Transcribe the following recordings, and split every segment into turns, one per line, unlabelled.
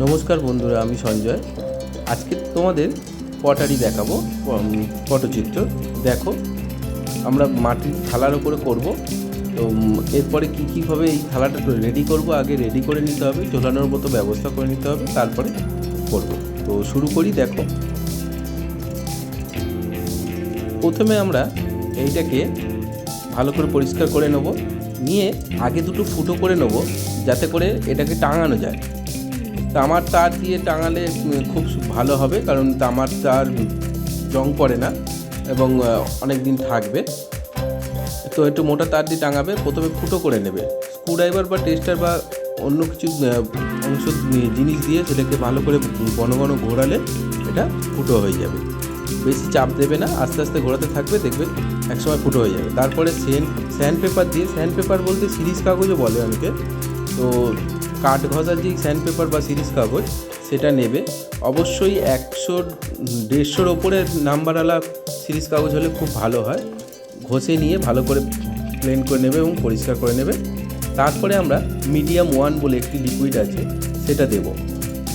নমস্কার বন্ধুরা, আমি সঞ্জয়। আজকে তোমাদের পটারি দেখাবো, পটচিত্র। দেখো, আমরা মাটির থালার উপরে করব। তো এরপরে কীভাবে এই থালাটা রেডি করব, আগে রেডি করে নিতে হবে, ঝোলানোর মতো ব্যবস্থা করে নিতে হবে, তারপরে করব। তো শুরু করি। দেখো, প্রথমে আমরা এইটাকে ভালো করে পরিষ্কার করে নেব, নিয়ে আগে দুটো ফুটো করে নেব, যাতে করে এটাকে টাঙানো যায়। তামার তার দিয়ে টাঙালে খুব ভালো হবে, কারণ তামার তার জং পড়ে না এবং অনেক দিন থাকবে। তো একটু মোটা তার দিয়ে টাঙাবে। প্রথমে ফুটো করে নেবে, স্ক্রুড্রাইভার বা টেস্টার বা অন্য কিছু অংশ জিনিস দিয়ে সেটাকে ভালো করে ঘন ঘন ঘোরালে এটা ফুটো হয়ে যাবে। বেশি চাপ দেবে না, আস্তে আস্তে ঘোরাতে থাকবে, দেখবে একসময় ফুটো হয়ে যাবে। তারপরে স্যান্ড পেপার দিয়ে, স্যান্ড পেপার বলতে সিরিজ কাগজও বলে অনেকে, তো কাঠ ঘষার যে স্যান্ড পেপার বা সিরিজ কাগজ সেটা নেবে। অবশ্যই 100-150-র ওপরে নাম্বারওয়ালা সিরিজ কাগজ হলে খুব ভালো হয়। ঘষে নিয়ে ভালো করে প্লেন করে নেবে এবং পরিষ্কার করে নেবে। তারপরে আমরা মিডিয়াম 1 বলে একটি লিকুইড আছে, সেটা দেব।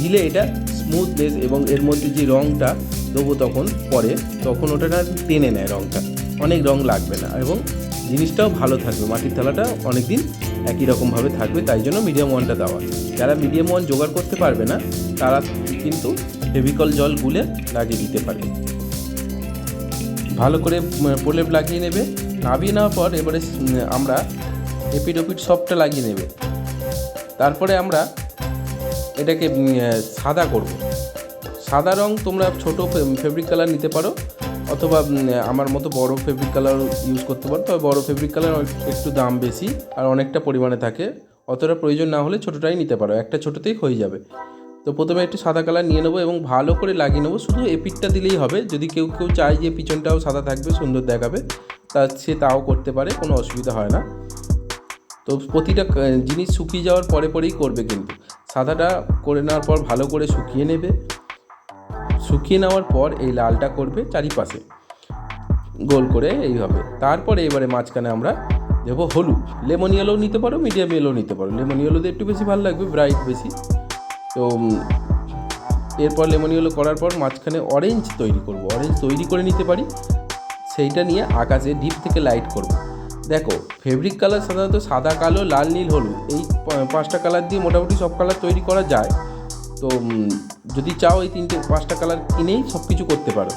দিলে এটা স্মুথনেস এবং এর মধ্যে যে রঙটা দেবো তখন ওটা টেনে নেয়, রঙটা অনেক রঙ লাগবে না এবং জিনিসটাও ভালো থাকবে। মাটির থালাটা অনেক দিন একই রকমভাবে থাকবে, তাই জন্য মিডিয়াম 1টা দেওয়া। যারা মিডিয়াম 1 জোগাড় করতে পারবে না তারা কিন্তু ফেভিকল জল গুলে লাগিয়ে দিতে পারে। ভালো করে প্রলেপ লাগিয়ে নেবে। নামিয়ে নেওয়ার পর এবারে আমরা এপিড ওপিড সবটা লাগিয়ে নেবে। তারপরে আমরা এটাকে সাদা করব। সাদা রং তোমরা ছোটো ফেব্রিক কালার নিতে পারো, অথবা আমার মতো বড় ফেব্রিক কালার ইউজ করতে পারো। তবে বড় ফেব্রিক কালার একটু দাম বেশি আর অনেকটা পরিমাণে থাকে, অতটা প্রয়োজন না হলে ছোটোটাই নিতে পারো, একটা ছোটোতেই হয়ে যাবে। তো প্রথমে একটু সাদা কালার নিয়ে নেবো এবং ভালো করে লাগিয়ে নেবো। শুধু এপিডটা দিলেই হবে। যদি কেউ চায় যে পিছনটাও সাদা থাকবে, সুন্দর দেখাবে, সে তাও করতে পারে, কোনো অসুবিধা হয় না। তো প্রতিটা জিনিস শুকিয়ে যাওয়ার পরেই করবে, কিন্তু সাদাটা করে নেওয়ার পর ভালো করে শুকিয়ে নেবে। শুকিয়ে নেওয়ার পর এই লালটা করবে চারিপাশে গোল করে এইভাবে। তারপরে এবারে মাঝখানে আমরা দেবো হলুদ। লেমন ইয়েলো নিতে পারো, মিডিয়াম ইয়েলো নিতে পারো। লেমন ইয়েলোতে একটু বেশি ভালো লাগবে, ব্রাইট বেশি। তো এরপর লেমন ইয়েলো করার পর মাঝখানে অরেঞ্জ তৈরি করব। অরেঞ্জ তৈরি করে নিতে পারি, সেইটা নিয়ে আকাশে ডিপ থেকে লাইট করব। দেখো, ফেব্রিক কালার সাধারণত সাদা, কালো, লাল, নীল, হলুদ, এই 5টা কালার দিয়ে মোটামুটি সব কালার তৈরি করা যায়। তো যদি চাও এই 3-5টা কালার কিনেই সব কিছু করতে পারো,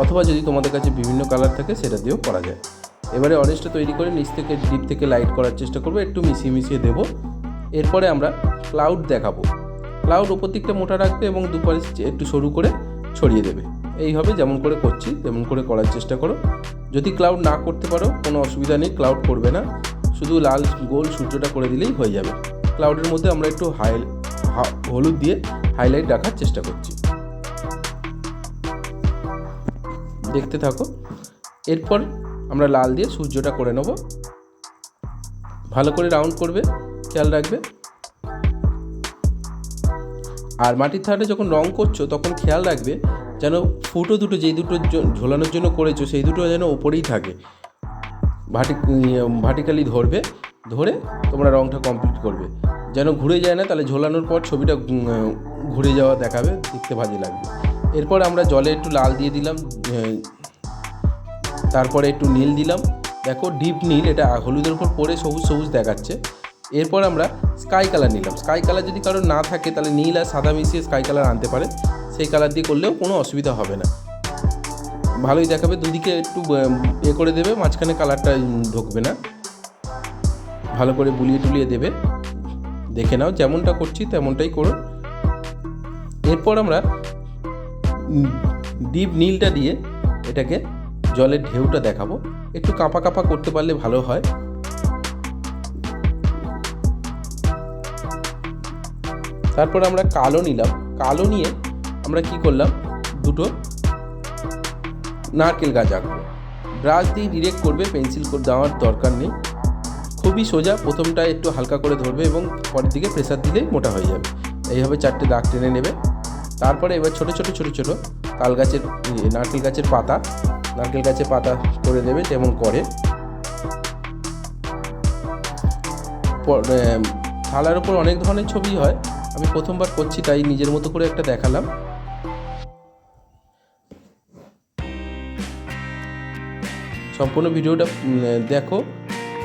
অথবা যদি তোমাদের কাছে বিভিন্ন কালার থাকে সেটা দিয়েও করা যায়। এবারে অরেঞ্জটা তৈরি করে নিচ থেকে ডিপ থেকে লাইট করার চেষ্টা করবো, একটু মিশিয়ে দেবো। এরপরে আমরা ক্লাউড দেখাবো। ক্লাউড ওপর দিকটা মোটা রাখবে এবং দুপারে একটু সরু করে ছড়িয়ে দেবে। এইভাবে যেমন করে করছি তেমন করে করার চেষ্টা করো। যদি ক্লাউড না করতে পারো কোনো অসুবিধা নেই, ক্লাউড করবে না, শুধু লাল গোল সূর্যটা করে দিলেই হয়ে যাবে। ক্লাউডের মধ্যে আমরা একটু হলুদ দিয়ে হাইলাইট রাখার চেষ্টা করছি, দেখতে থাকো। এরপর আমরা লাল দিয়ে সূর্যটা করে নেব। ভালো করে রাউন্ড করবে, খেয়াল রাখবে। আর মাটির থালাটা যখন রং করছো তখন খেয়াল রাখবে যেন ফুটো দুটো, যেই দুটো ঝোলানোর জন্য করেছো সেই দুটো যেন ওপরেই থাকে, ভার্টিক্যালি ধরে তোমরা রংটা কমপ্লিট করবে, যেন ঘুরে যায় না, তাহলে ঝোলানোর পর ছবিটা ঘুরে যাওয়া দেখাবে, দেখতে বাজে লাগবে। এরপর আমরা জলে একটু লাল দিয়ে দিলাম, তারপরে একটু নীল দিলাম। দেখো, ডিপ নীল, এটা হলুদের উপর পরে সবুজ দেখাচ্ছে। এরপর আমরা স্কাই কালার নিলাম। স্কাই কালার যদি কারোর না থাকে তাহলে নীল আর সাদা মিশিয়ে স্কাই কালার আনতে পারে, সেই কালার দিয়ে করলেও কোনো অসুবিধা হবে না, ভালোই দেখাবে। দুদিকে একটু করে দেবে, মাঝখানে কালারটা ঢুকবে না। ভালো করে বুলিয়ে দেবে, দেখে নাও। যেমনটা করছি তেমনটাই করো। এরপর আমরা ডিপ নীলটা দিয়ে এটাকে জলের ঢেউটা দেখাবো। একটু কাঁপা করতে পারলে ভালো হয়। তারপর আমরা কালো নিলাম। কালো নিয়ে আমরা কি করলাম, দুটো নারকেল গাছ আঁকবো। ব্রাশ দিয়ে ডিরেক্ট করবে, পেন্সিল দেওয়ার দরকার নেই, খুবই সোজা। প্রথমটা একটু হালকা করে ধরবে এবং পরের দিকে প্রেসার দিলেই মোটা হয়ে যাবে। এইভাবে 4টে দাগ টেনে নেবে। তারপরে এবার ছোটো ছোটো নারকেল গাছের পাতা করে দেবে, যেমন করে। থালার উপর অনেক ধরনের ছবি হয়, আমি প্রথমবার করছি তাই নিজের মতো করে একটা দেখালাম। সম্পূর্ণ ভিডিওটা দেখো,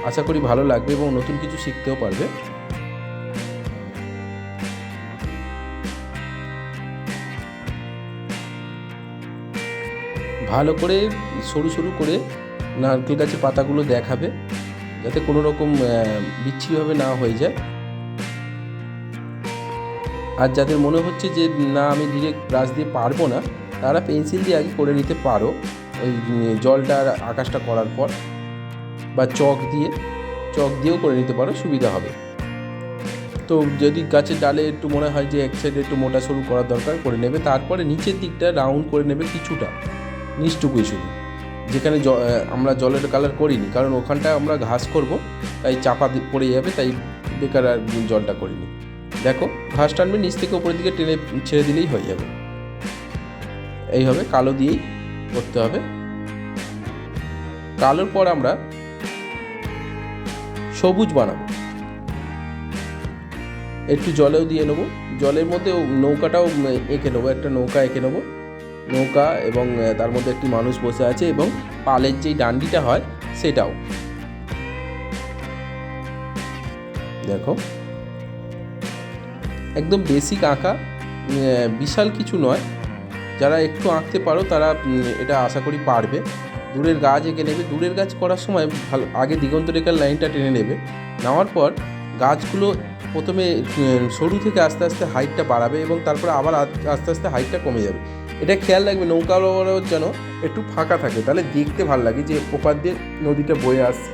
আশা করি ভালো লাগবে এবং নতুন কিছু শিখতেও পারবে। ভালো করে সরু সরু করে নারকেল গাছের পাতাগুলো দেখাবে, যাতে কোনো রকম বিচ্ছিরিভাবে না হয়ে যায়। আর যাদের মনে হচ্ছে যে না আমি ডিরেক্ট ব্রাশ দিয়ে পারবো না, তারা পেন্সিল দিয়ে আগে করে নিতে পারো, ওই জলটা আর আকাশটা করার পর, বা চক দিয়েও করে নিতে পারো, সুবিধা হবে। তো যদি গাছের ডালে একটু মনে হয় যে এক সাইডে একটু মোটা সরু করার দরকার, করে নেবে। তারপরে নিচের দিকটা রাউন্ড করে নেবে কিছুটা, নিচটুকুই শুধু, যেখানে আমরা জলের কালার করিনি, কারণ ওখানটা আমরা ঘাস করব, তাই চাপা পড়ে যাবে, তাই বেকার আর জলটা করিনি। দেখো ঘাস টানবে, নিচ থেকে উপরের দিকে টেনে ছেড়ে দিলেই হয়ে যাবে। এইভাবে কালো দিয়েই করতে হবে। কালোর পর আমরা সবুজ বানাবো, একটু জলেও দিয়ে নেবো। জলের মধ্যে নৌকাটাও এঁকে নেবো, একটা নৌকা এঁকে নেবো, নৌকা, এবং তার মধ্যে একটি মানুষ বসে আছে, এবং পালের যেই ডান্ডিটা হয় সেটাও। দেখো একদম বেসিক আঁকা, বিশাল কিছু নয়। যারা একটু আঁকতে পারো তারা এটা আশা করি পারবে। দূরের গাছ এঁকে নেবে। দূরের গাছ করার সময় ভালো আগে দিগন্ত রেখার লাইনটা টেনে নেবে। নেওয়ার পর গাছগুলো প্রথমে সরু থেকে আস্তে আস্তে হাইটটা বাড়াবে, এবং তারপরে আবার আস্তে আস্তে হাইটটা কমে যাবে। এটা খেয়াল রাখবে নৌকা যেন একটু ফাঁকা থাকে, তাহলে দেখতে ভালো লাগে যে ওপার দিয়ে নদীটা বয়ে আসছে।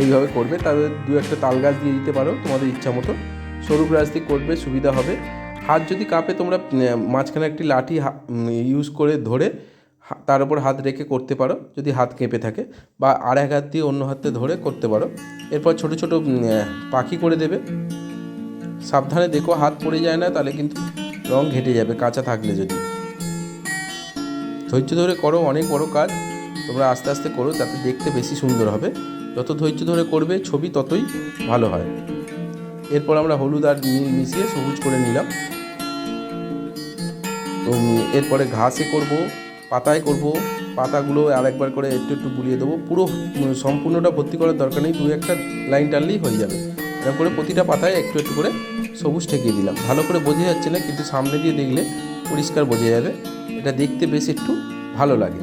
এইভাবে করবে। তাদের দু একটা তাল গাছ দিয়ে দিতে পারো তোমাদের ইচ্ছা মতো। সরু ব্রাশ দিয়ে করবে, সুবিধা হবে। হাত যদি কাঁপে, তোমরা মাঝখানে একটি লাঠি ইউজ করে ধরে তার উপর হাত রেখে করতে পারো, যদি হাত কেঁপে থাকে, বা আর এক হাত দিয়ে অন্য হাতে ধরে করতে পারো। এরপর ছোট ছোট পাখি করে দেবে। সাবধানে দেখো হাত পড়ে যায় না, তাহলে কিন্তু রং ঘেটে যাবে কাঁচা থাকলে। যদি ধৈর্য ধরে করো, অনেক বড় কাজ, তোমরা আস্তে আস্তে করো, যাতে দেখতে বেশি সুন্দর হবে। যত ধৈর্য ধরে করবে ছবি ততই ভালো হয়। এরপর আমরা হলুদ আর নীল মিশিয়ে সবুজ করে নিলাম। তো এরপরে ঘাসে করব, পাতায় করব। পাতাগুলো আরেকবার করে একটু একটু বুলিয়ে দেবো। পুরো সম্পূর্ণটা ভর্তি করার দরকার নেই, দু একটা লাইন টানলেই হয়ে যাবে। এরকম করে প্রতিটা পাতায় একটু একটু করে সবুজ ঠেকিয়ে দিলাম। ভালো করে বোঝা যাচ্ছে না, কিন্তু সামনে দিয়ে দেখলে পরিষ্কার বোঝা যাবে। এটা দেখতে বেশ একটু ভালো লাগে।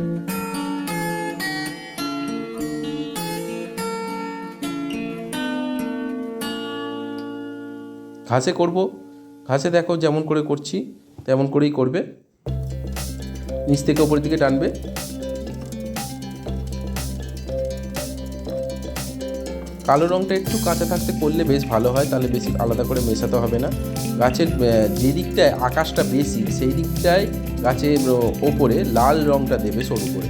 ঘাসে করব। ঘাসে দেখো যেমন করে করছি তেমন করেই করবে। নিচ থেকে ওপরের দিকে টানবে। কালো রঙটা একটু কাঁচা থাকতে করলে বেশ ভালো হয়, তাহলে বেশি আলাদা করে মেশাতে হবে না। গাছের যে দিকটায় আকাশটা বেশি, সেই দিকটায় গাছের ওপরে লাল রঙটা দেবে সরু করে,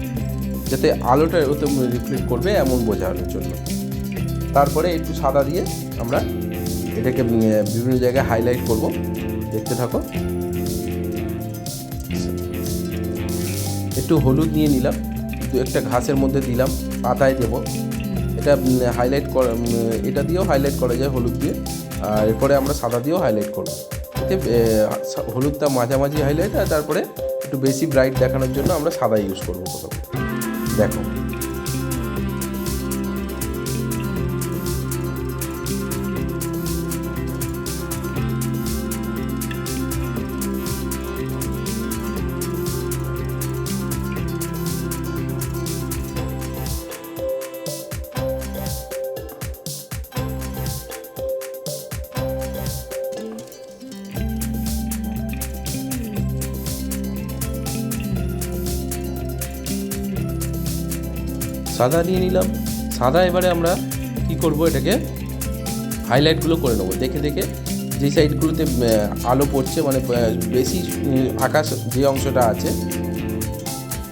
যাতে আলোটা ওতে রিফ্লেক্ট করবে, এমন বোঝানোর জন্য। তারপরে একটু সাদা দিয়ে আমরা এটাকে বিভিন্ন জায়গায় হাইলাইট করব। দেখতে থাকো। একটু হলুদ নিয়ে নিলাম, দু একটা ঘাসের মধ্যে দিলাম, পাতায় দেবো। এটা হাইলাইট করা, এটা দিয়েও হাইলাইট করা যায় হলুদ দিয়ে। আর এরপরে আমরা সাদা দিয়েও হাইলাইট করব। এতে হলুদটা মাঝামাঝি হাইলাইট, আর তারপরে একটু বেশি ব্রাইট দেখানোর জন্য আমরা সাদা ইউজ করবো প্রথমে। দেখো সাদা নিয়ে নিলাম। সাদা এবারে আমরা কি করব, এটাকে হাইলাইটগুলো করে নেবো দেখে দেখে। যে সাইডগুলোতে আলো পড়ছে, মানে বেশি আকাশ যে অংশটা আছে,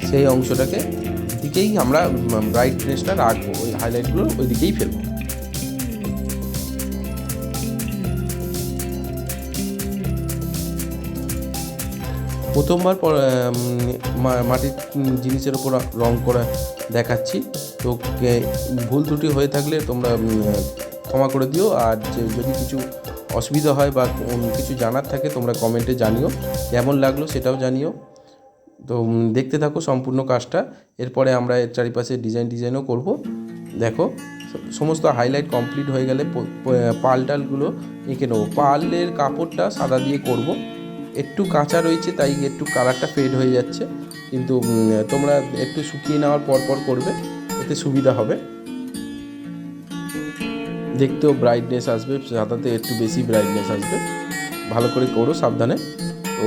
সেই অংশটাকে দিকেই আমরা ব্রাইটনেসটা রাখবো, ওই হাইলাইটগুলো ওই দিকেই ফেলবো। প্রথমবার মাটির জিনিসের উপর রং করা দেখাচ্ছি, তো ভুল ত্রুটি হয়ে থাকলে তোমরা ক্ষমা করে দিও। আর যদি কিছু অসুবিধা হয় বা কিছু জানার থাকে তোমরা কমেন্টে জানিও, কেমন লাগলো সেটাও জানিও। তো দেখতে থাকো সম্পূর্ণ কাজটা। এরপরে আমরা এর চারিপাশে ডিজাইনও করব। দেখো সমস্ত হাইলাইট কমপ্লিট হয়ে গেলে পাল টালগুলো এঁকে নেবো। পালের কাপড়টা সাদা দিয়ে করব, একটু কাঁচা রয়েছে তাই একটু কালারটা ফেড হয়ে যাচ্ছে, কিন্তু তোমরা একটু শুকিয়ে নেওয়ার পর করবে, এতে সুবিধা হবে, দেখতেও ব্রাইটনেস আসবে, সাদাতে একটু বেশি ব্রাইটনেস আসবে। ভালো করে করো সাবধানে। তো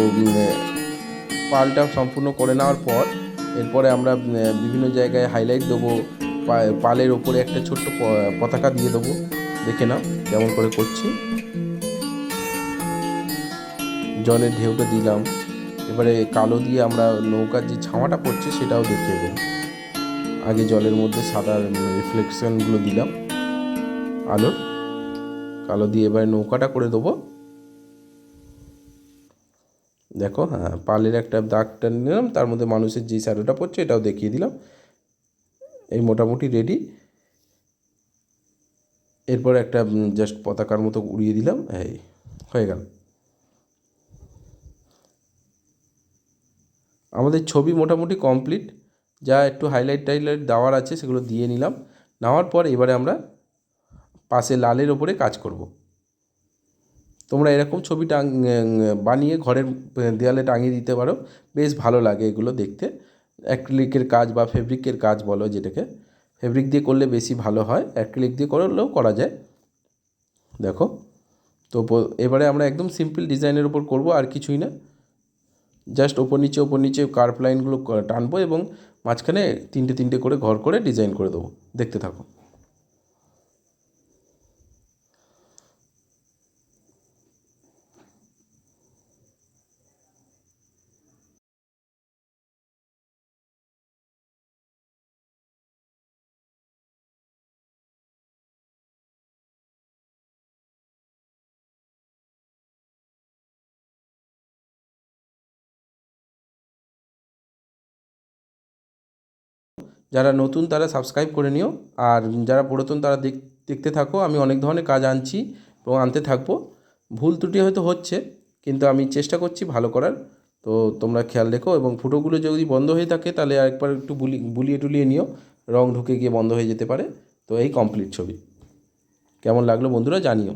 পালটা সম্পূর্ণ করে নেওয়ার পর এরপরে আমরা বিভিন্ন জায়গায় হাইলাইট দেবো। পালের ওপরে একটা ছোট্ট পতাকা দিয়ে দেবো, দেখে নাও কেমন করে করছি। জলের ঢেউটা দিলাম, এবারে কালো দিয়ে আমরা নৌকার যে ছাওয়াটা পড়ছে সেটাও দেখিয়ে দেবো। আগে জলের মধ্যে সাদা রিফ্লেকশনগুলো দিলাম আলোর, কালো দিয়ে এবারে নৌকাটা করে দেবো। দেখো, হ্যাঁ, পালের একটা দাগটা নিলাম, তার মধ্যে মানুষের যে শ্যাডোটা পড়ছে এটাও দেখিয়ে দিলাম। এই মোটামুটি রেডি। এরপর একটা জাস্ট পতাকার মতো উড়িয়ে দিলাম, এই হয়ে গেল আমাদের ছবি মোটামুটি কমপ্লিট। যা একটু হাইলাইট টাইলাইট দেওয়ার আছে সেগুলো দিয়ে নিলাম। নেওয়ার পর এবারে আমরা পাশে লালের ওপরে কাজ করব। তোমরা এরকম ছবি বানিয়ে ঘরের দেয়ালে টাঙিয়ে দিতে পারো, বেশ ভালো লাগে এগুলো দেখতে। অ্যাক্রিলিকের কাজ বা ফেব্রিকের কাজ বলো যেটাকে, ফেব্রিক দিয়ে করলে বেশি ভালো হয়, অ্যাক্রিলিক দিয়ে করলেও করা যায়। দেখো, তো এবারে আমরা একদম সিম্পল ডিজাইনের উপর করব, আর কিছুই না। জাস্ট ওপর নিচে কার্ভ লাইনগুলো টানবো এবং মাঝখানে তিনটে করে ঘর করে ডিজাইন করে দেবো। দেখতে থাকো। যারা নতুন তারা সাবস্ক্রাইব করে নিও, আর যারা পুরাতন তারা দেখতে থাকো। আমি অনেক ধরনের কাজ আনছি এবং আনতে থাকবো। ভুল ত্রুটি হয়তো হচ্ছে, কিন্তু আমি চেষ্টা করছি ভালো করার। তো তোমরা খেয়াল রেখো, এবং ফুটোগুলো যদি বন্ধ হয়ে থাকে তাহলে আরেকবার একটু বুলিয়ে টুলিয়ে নিও, রং ঢুকে গিয়ে বন্ধ হয়ে যেতে পারে। তো এই কমপ্লিট ছবি কেমন লাগলো বন্ধুরা জানিও।